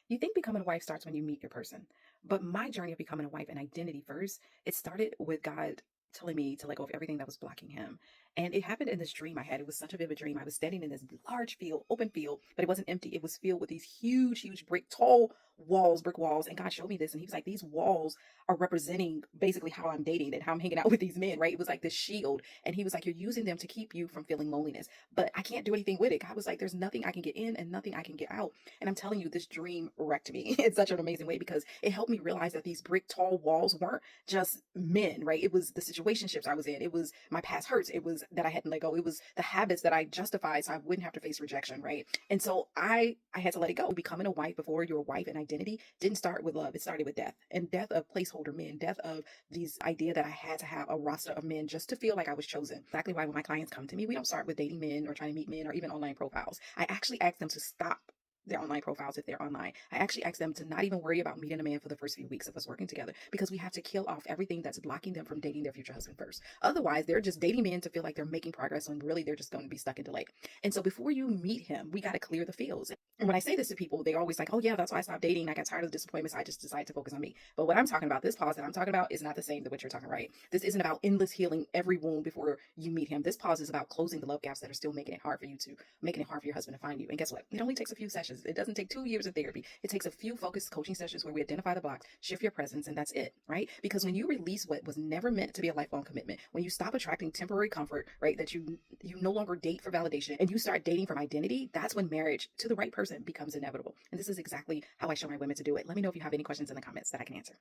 You think becoming a wife starts when you meet your person, but my journey of becoming a wife and identity first, it started with God telling me to let go of everything that was blocking him. And it happened in this dream I had. It was such a vivid dream. I was standing in this large field, open field, but it wasn't empty. It was filled with these huge, huge tall walls, brick walls. And God showed me this. And he was like, these walls are representing basically how I'm dating and how I'm hanging out with these men, right? It was like this shield. And he was like, you're using them to keep you from feeling loneliness, but I can't do anything with it. God was like, there's nothing I can get in and nothing I can get out. And I'm telling you, this dream wrecked me in such an amazing way because it helped me realize that these brick tall walls weren't just men, right? It was the situationships I was in. It was my past hurts. It was that I hadn't let go. It was the habits that I justified so I wouldn't have to face rejection, right? And so I had to let it go. Becoming a wife before you're a wife and identity didn't start with love. It started with death, and death of placeholder men, death of these idea that I had to have a roster of men just to feel like I was chosen. Exactly why when my clients come to me, we don't start with dating men or trying to meet men or even online profiles. I actually ask them to stop their online profiles if they're online. I actually ask them to not even worry about meeting a man for the first few weeks of us working together because we have to kill off everything that's blocking them from dating their future husband first. Otherwise, they're just dating men to feel like they're making progress when really they're just going to be stuck in delay. And so before you meet him, we got to clear the fields. And when I say this to people, they're always like, oh, yeah, that's why I stopped dating. I got tired of the disappointments. So I just decided to focus on me. But what I'm talking about, this pause that I'm talking about, is not the same to what you're talking, right? This isn't about endless healing every wound before you meet him. This pause is about closing the love gaps that are still making it hard for your husband to find you. And guess what? It only takes a few sessions. It doesn't take 2 years of therapy. It takes a few focused coaching sessions where we identify the blocks, shift your presence, and that's it, right? Because when you release what was never meant to be a lifelong commitment, when you stop attracting temporary comfort, right, that you no longer date for validation and you start dating from identity, that's when marriage to the right person becomes inevitable. And this is exactly how I show my women to do it. Let me know if you have any questions in the comments that I can answer.